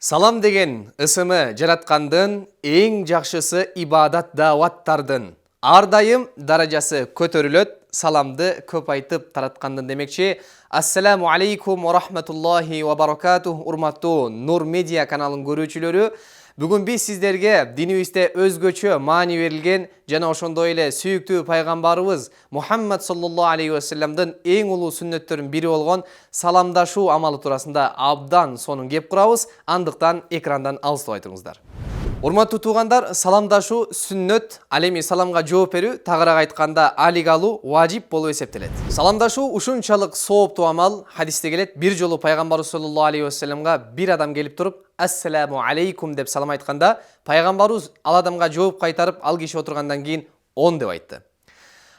Салам деген ысымы жараткандын эң жакшысы ибадат дааваттардын. Ар дайым даражасы көтөрүлөт, саламды көп айтып тараткандын демекчи. Ассаламу алейкум ва рахматуллахи ва баракатух. Урматтуу Нур Медиа каналын көрүүчүлөрү, бүгүн биз сиздерге динибизде өзгөчө маани берилген жана ошондой эле сүйүктүү пайгамбарыбыз Мухаммад саллаллаху алейхи ва салламдын эң улуу сүннөттөрүнүн бири болгон саламдашуу амалы туурасында абдан сонун кеп курабыз. Андыктан экрандан алыстабай туруңуздар. Урматтуу туугандар, саламдашуу сүннөт, ал эми саламга жооп берүү, тагыраак айтканда алик алуу важип болуп эсептелет. Саламдашуу ушунчалык сооптуу амал, хадисте келет, бир жолу пайгамбарыбыз саллаллаху алейхи ва салламга бир адам келип туруп, ассаламу алейкум деп салам айтканда, пайгамбарыбыз ал адамга жооп кайтарып, ал киши отургандан кийин 10 деп айтты.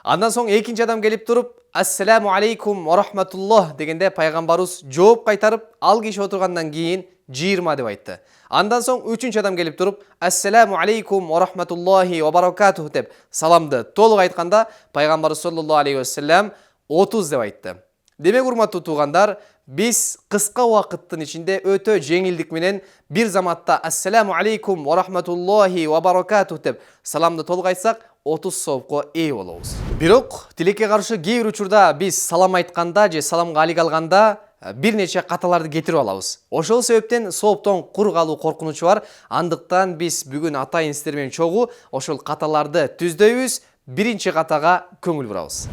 Андан соң экинчи адам келип туруп, ассаламу алейкум ва рахматуллах дегенде пайгамбарыбыз жооп кайтарып, ал киши отургандан кийин 20 деп айтты. Андан соң үчүнчү адам келип туруп, ассаламу алейкум ва рахматуллахи ва баракатух деп саламды толук айтканда, пайгамбарыбыз саллаллаху алейхи ва саллям 30 деп айтты. Демек, урматтуу туугандар, биз кыска убакыттын ичинде өтө жеңилдик менен бир заматта ассаламу алейкум ва рахматуллахи ва баракатух деп саламды толук айтсак, 30 соопко ээ болобуз. Бирок, тилекке каршы кээ бир учурда биз салам айтканда же саламга алик алганда бир нече каталарды кетирип алабыз. Ошол себептен сооптон кур калуу коркунучу бар. Андыктан биз бүгүн атайын сиздер менен чогуу ошол каталарды түздөйбүз. Биринчи катага көңүл бурабыз.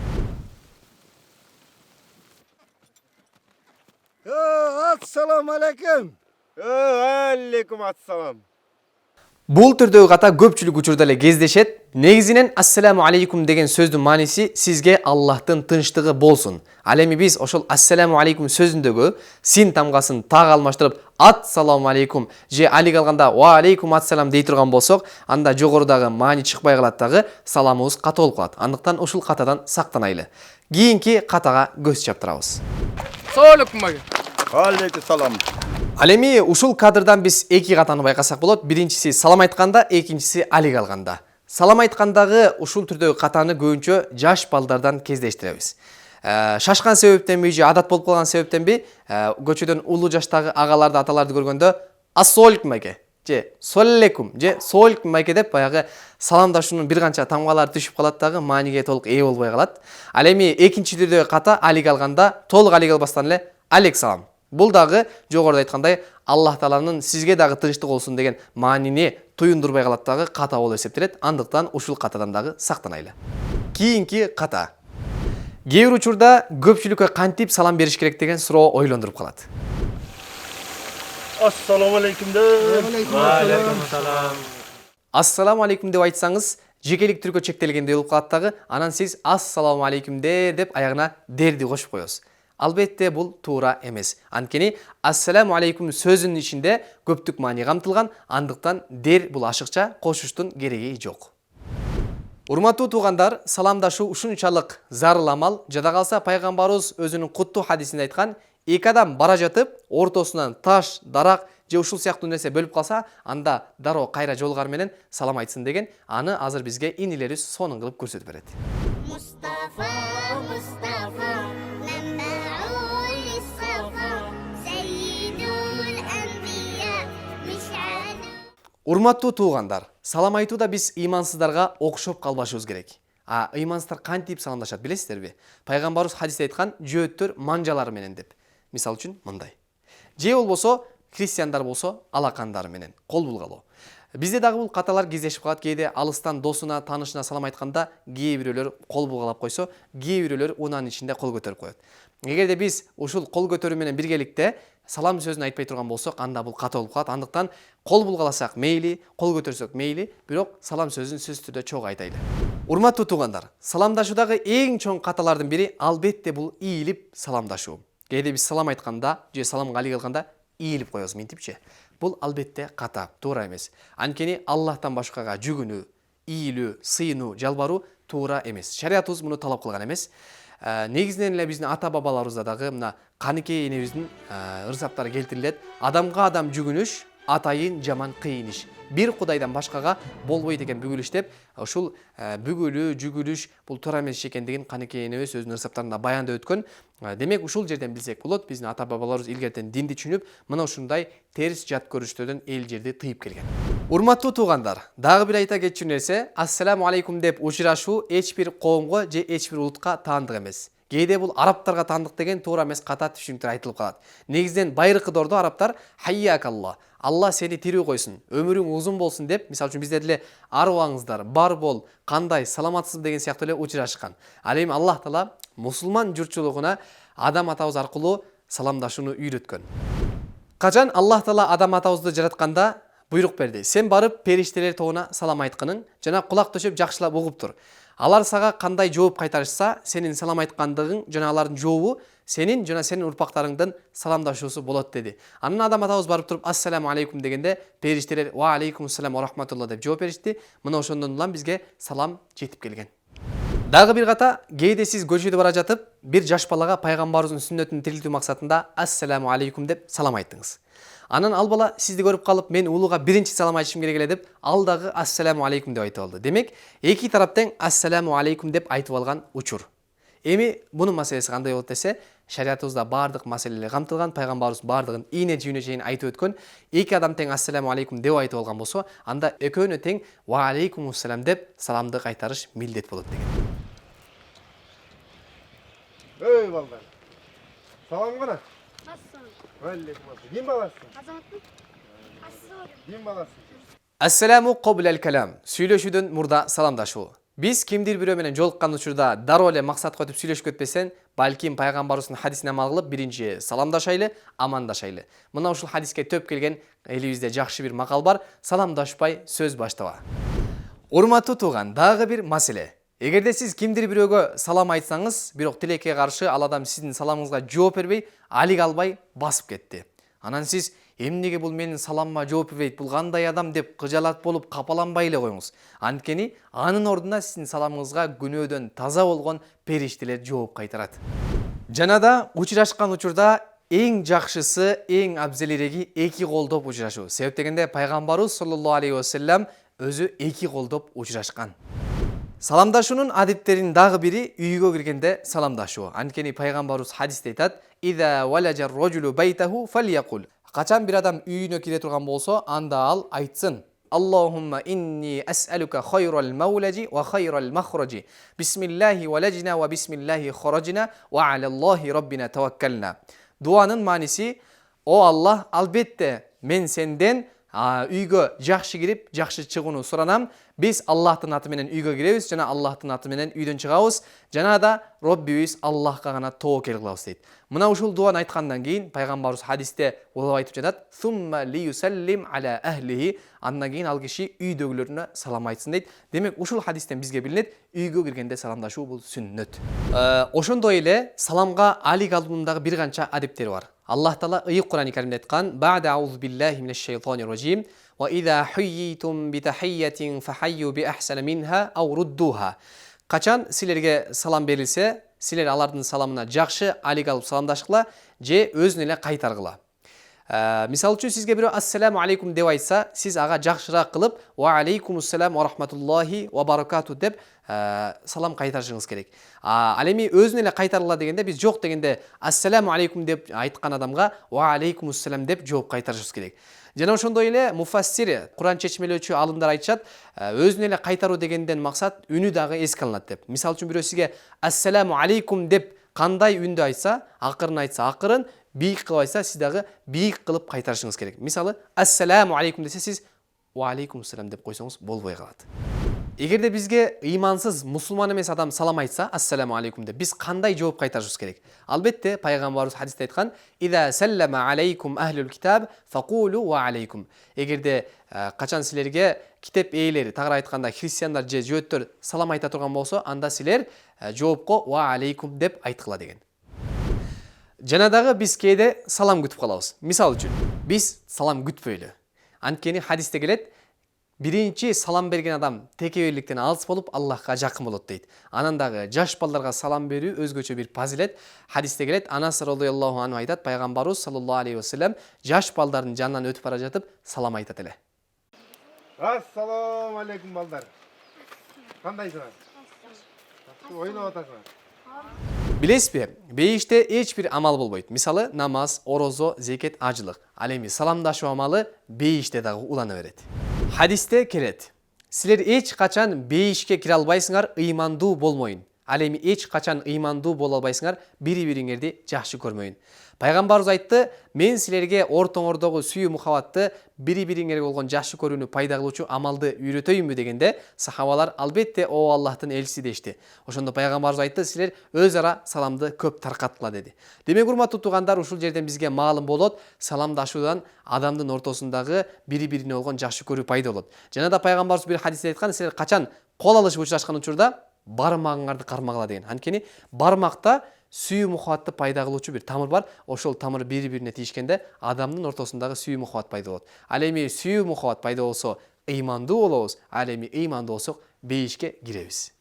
Ассаламу алейкум. Алейкум ассалам. Бул түрдөгү ката көпчүлүк учурда эле кездешет. Негизинен ассаламу алейкум деген сөздүн мааниси сизге Аллахтын тынчтыгы болсун. Ал эми биз ошол ассаламу алейкум сөзүндөгү син тамгасын так алмаштырып ассаламу алейкум же алик алганда ва алейкум ассалам дей турган болсок, анда жогорудагы маани чыкпай калат дагы, саламыбыз ката болуп калат. Андыктан ушул катадан сактанайлы. Кийинки катага көз чаптырабыз. Алейкум салам. Ал эми ушул кадрдан биз эки катаны байкасак болот. Биринчиси салам айтканда, экинчиси алик алганда. Салам айткандагы ушул түрдөгү катаны көбүнчө жаш балдардан кездештиребиз. Шашкан себептенби же адат болуп калган себептенби, көчөдөн улуу жаштагы агаларды, аталарды көргөндө ассалейкум майке же соллекум же соллекум майке деп баягы саламдашуунун бир канча тамгалары түшүп калат дагы, мааниге толук ээ болбой калат. Ал эми экинчи түрдөгү ката алик алганда толук алик албастан эле алейк салам. Бул дагы жогоруда айткандай Аллах Тааланын сизге дагы тынчтык болсун деген маанини туюндурбай калат дагы ката болуп эсептелет. Андыктан ушул катадан дагы сактанайлы. Кийинки ката. Кээ бир учурда көпчүлүккө кантип салам бериш керек деген суроо ойлондуруп калат. Ассаламу алейкум деп. Алейкум салам. Ассаламу алейкум деп айтсаңыз, жекелик түркө чектелгендей болуп калат дагы, анан сиз ассаламу алейкум деп аягына дерди кошуп коесуз. Албетте бул туура эмес. Анткени ассаламу алейкум сөзүнүн ичинде көптүк маани камтылган, андыктан дер бул ашыкча кошуштун кереги жок. Урматтуу туугандар, саламдашуу ушунчалык зарыл амал. Жада калса пайгамбарыбыз өзүнүн куттуу хадисинде айткан, эки адам бара жатып, ортосунан таш, дарак же ушул сыяктуу нерсе бөлүп калса, анда дароо кайра жолугар менен салам айтсын деген. Аны азыр бизге инилерибиз сонун кылып көрсөтүп берет. Мустафа, Мустафа, урматтуу туугандар, салам айтууда биз ыймансыздарга окшоп калбашыбыз керек. Ыймансыздар кантип саламдашат билесиздерби? Пайгамбарыбыз хадисте айткан, жөөттөр манжалары менен деп. Мисал үчүн мындай. Же болбосо христиандар болсо алакандары менен кол булгалоо. Бизде дагы бул каталар кездешип калат. Кээде алыстан досуна, таанышына салам айтканда, кээ бирөөлөр кол булгалап койсо, кээ бирөөлөр унаанын ичинде кол көтөрүп коет. Эгерде биз ушул кол көтөрүү менен биргеликте салам сөзүн айтпай турган болсок, анда бул ката болуп калат. Андыктан кол булгаласак мейли, кол көтөрсөк мейли, бирок салам сөзүн сөзсүз түрдө чогуу айтайлы. Урматтуу туугандар, саламдашуудагы эң чоң каталардын бири албетте бул ийилип саламдашуу. Кээде биз салам айтканда же саламга алик алганда ийилип коебуз минтипчи. Бул албетте ката, туура эмес. Анткени Аллахтан башкага жүгүнүү, ийилүү, сыйынуу, жалбаруу туура эмес. Шариятыбыз муну талап кылган эмес. Негизинен эле биздин ата бабаларыбызда дагы мына Каныкей энебиздин ырсаптары келтирилет. Адамга адам жүгүнүш атайын жаман кыйын иш. Бир Кудайдан башкага болбойт экен бүгүлүш деп, ушул бүгүлүү, жүгүлүш бул туура эмес экендигин Канекенебиз өзүнүн ырсаптарында баяндап өткөн. Демек ушул жерден билсек болот, биздин ата бабаларыбыз илгертен динди түшүнүп, мына ушундай терс жат көрүштөрдөн эл жерди тыйып келген. Урматтуу туугандар, дагы бир айта кетчү нерсе, ассаламу алейкум деп учурашуу эч бир коомго же эч бир улутка таандык эмес. Кээде бул арабтарга таандык деген туура эмес ката түшүнүктөр айтылып калат. Негизинен байыркыдордо арабтар хайякалла, Алла сени тирүү койсун, өмүрүң узун болсун деп, мисалы үчүн бизде деле арыбаңыздар, бар бол, кандай, саламатсызбы деген сыяктуу эле учурашкан. Ал эми Аллах таала мусулман журтчулугуна Адам атабыз аркылуу саламдашууну үйрөткөн. Качан Аллах таала Адам атабызды жаратканда буйрук берди. Сен барып периштелер тобуна салам айткының, жана кулак төшөп жакшылап угуп тур. Алар сага кандай жооп кайтарышса, сенин салам айткандыгың жана алардын жообу сенин жана сенин урпактарыңдын саламдашуусу болот деди. Анан Адам атабыз барып туруп ассаламу алейкум дегенде периштелер ва алейкумуссалам ва рахматулла деп жооп беришти. Мына ошондон улам бизге салам жетип келген. Дагы бир ката, кээде сиз көчөдө бара жатып, бир жаш балага пайгамбарыбыздын сүннөтүн тирилтүү максатында ассаламу алейкум деп салам айттыңыз. Анан ал бала сизди көрүп калып, мен улууга биринчи салам айтышым керек эле деп, ал дагы ассаламу алейкум деп айтып алды. Демек, эки тараптан ассаламу алейкум деп айтып алган учур. Эми бунун маселеси кандай болот десе, шариятыбызда бардык маселелер камтылган, пайгамбарыбыз бардыгын ийне жүйүнө чейин айтып өткөн. Эки адам тең ассаламу алейкум деп айтып алган болсо, анда экөөнө тең ва алейкумуссалам деп саламды кайтарыш милдет болот деген. Ey ballar. Salam gana. Nasılsın? Aleyküm selam. Kim balasın? Azamattın? Asıl. Kim balasın? Ассаламу qoblal kalam. Сүйлөшүүдөн мурда саламдашуу. Биз кимдир бирөө менен жолуккан учурда дароо эле максат коюп сүйлөшүп кетпесен, балким пайгамбарыбыздын хадисине амал кылып биринчи саламдашайлы, амандашайлы. Мына ушул хадиске төп келген элибизде жакшы бир макал бар: саламдашпай сөз баштаба. Урматтуу тууган, дагы бир маселе. Эгерде сиз кимдир бирөөгө салам айтсаңыз, бирок тилекке каршы ал адам сиздин саламыңызга жооп бербей, алик албай басып кетти. Анан сиз эмнеге бул менин саламыма жооп бербейт, бул кандай адам деп кыжалат болуп капаланбай эле коюңуз. Анткени анын ордуна сиздин саламыңызга күнөөдөн таза болгон периштелер жооп кайтарат. Жанада учурашкан учурда эң жакшысы, эң абзелиреги эки колдоп учурашуу. Себеп дегенде пайгамбарыбыз саллаллаху алейхи вассалам өзү эки колдоп учурашкан. Саламдашуунун адептеринин дагы бири үйгө киргенде саламдашуу. Анткени пайгамбарыбыз хадисте айтат: "Иза валажар раджулу байтаху фалякул". Качан бир адам үйүнө кире турган болсо, анда ал айтсын: "Аллахумма инни ас'алука хайрал маулажи ва хайрал махраджи. Бисмиллахи валажна ва бисмиллахи хараджна ва алаллахи раббина таваккална". Дуанын мааниси: "О Аллах, албетте мен сенден үйгө жакшы кирип, жакшы чыгууну суранам. Биз Аллахтын аты менен үйгө киребиз жана Аллахтын аты менен үйдөн чыгабыз. Жана да Роббибиз Аллахка гана тоокел кылабыз" дейт. Мына ушул дуаны айткандан кийин пайгамбарыбыз хадисте улап айтып жатат: "Сумма лиюсаллим аля ахлихи". Андан кийин ал киши үйдөгүлөрүнө салам айтсын дейт. Демек ушул хадистен бизге билинет, үйгө киргенде саламдашуу бул сүннөт. Ошондой эле саламга алик алуунун бир канча адептери бар. Аллах таала ыйык Кур'ан-ы Каримде айткан: "Ба'да аузу биллахи минеш шайтанир раджим. Ва иза хуйитум би тахиятин фахайю би ахсана минха ау руддуха". Качан силерге салам берилсе, силер алардын саламына жакшы алик алып саламдашкыла же өзүнө эле кайтаргыла. Мисалы үчүн сизге бирөө ассаламу алейкум деп айтса, сиз ага жакшыраак кылып ва алейкумуссалам ва рахматуллахи ва баракату деп салам кайтарышыңыз керек. Ал эми өзүнө эле кайтаргыла дегенде биз жок дегенде ассаламу алейкум деп айткан адамга ва алейкумуссалам деп жооп кайтарышыбыз керек. Жана ошондой эле муфассир, Кур'ан чечмелөөчү алымдар айтышат, өзүнө эле кайтаруу дегенден максат үнү дагы эске алынат деп. Мисалы үчүн бирөө сизге ассаламу алейкум деп кандай үндө айтса, акырын айтса акырын, бийик кылып айтса, сиз дагы бийик кылып кайтарышыңыз керек. Мисалы ассаламу алейкум десе, сиз ва алейкумуссалам деп койсоңуз болбой калат. Эгерде бизге ыймансыз мусулман эмес адам салам айтса, ассаламу алейкум деп, биз кандай жооп кайтарышыбыз керек? Албетте пайгамбарыбыз хадисте айткан: "Иза саллама алейкум ахлул китаб факулу ва алейкум". Эгерде качан силерге китеп ээлери, тагыраак айтканда христиандар же жөөттөр салам айта турган болсо, анда силер жоопко ва алейкум деп айткыла деген. Жана дагы биз кээде салам күтүп калабыз. Мисалы үчүн, биз салам күтпөйлү. Анткени хадисте келет: Биринчи салам берген адам текеберликтен алыс болуп Аллахка жакын болот дейт. Анан дагы жаш балдарга салам берүү өзгөчө бир фазилет. Хадисте келет, Анас радыйаллаху анху айтат, пайгамбарыбыз саллаллаху алейхи вассалам жаш балдардын жанынан өтүп бара жатып салам айтат эле. Ассаламу алейкум балдар. Кандайсыңар? Ойнап атасыңар? Билесизби, бейиште эч бир амал болбойт. Мисалы, намаз, орозо, зекет, ажылык. Ал эми саламдашуу амалы бейиште дагы улана берет. Хадисте келет. Силер эч качан бейишке кире албайсыңар, ыймандуу болмоюн. Ал эми эч качан ыймандуу боло албайсыңар, бири-бириңерди жакшы көрмөйүн. Пайгамбарыбыз айтты, мен силерге ортоңордогу сүйүү мухаббатты, бири-бириңерге болгон жакшы көрүүнү пайда кылуучу амалды үйрөтөйүнбү дегенде, сахабалар албетте о Аллахтын элчиси дешти. Ошондо пайгамбарыбыз айтты, силер өз ара саламды көп таркаткыла деди. Демек, урматтуу туугандар, ушул жерден бизге маалым болот, саламдашуудан адамдын ортосундагы бири-бирине болгон жакшы көрүү пайда болот. Жана да пайгамбарыбыз бир хадисте айткан, силер качан кол алышып учурашкан учурда бармагыңарды кармагыла деген. Анткени бармакта сүйүү мухаббатты пайда кылуучу бир тамыр бар. Ошол тамыр бири-бирине тийишкенде адамдын ортосундагы сүйүү мухаббат пайда болот. Ал эми сүйүү мухаббат пайда болсо, ыймандуу болобуз. Ал эми ыймандуу болсок, бейишке киребиз.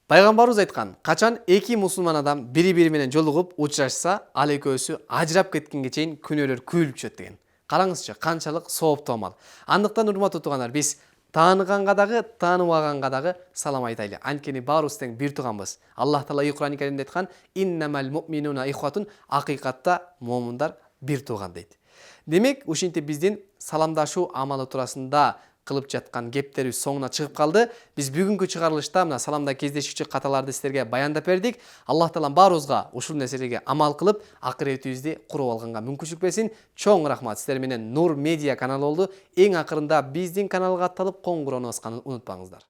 Пайгамбарыбыз айткан, качан эки мусулман адам бири-бири менен жолугуп учурашса, ал экөөсү ажырап кеткенге чейин күнөөлөр күйүлүп түшөт деген. Караңызчы, канчалык сооптуу амал. Андыктан урматтуу туугандар, биз тааныганга дагы, тааныбаганга дагы салам айтайлы. Анткени баарыбыз тең бир тууганбыз. Аллах Таала Кур'ан-ы Каримде айткан, «Иннамал муъминуна ихватун», акыйкатта момундар бир тууган дейт. Демек, ушинтип биздин саламдашуу амалы туурасында кылып жаткан кептерибиз соңуна чыгып калды. Биз бүгүнкү чыгарылышта мына саламда кездешүүчү каталарды силерге баяндап бердик. Аллах Таалам баарыбызга ушул нерселерге амал кылып, акыретибизди куруп алганга мүмкүнчүлүк берсин. Чоң рахмат. Силер менен Нур Медиа каналы болду. Эң акырында биздин каналга атталып, коңгуроonu басканды унутпаңыздар.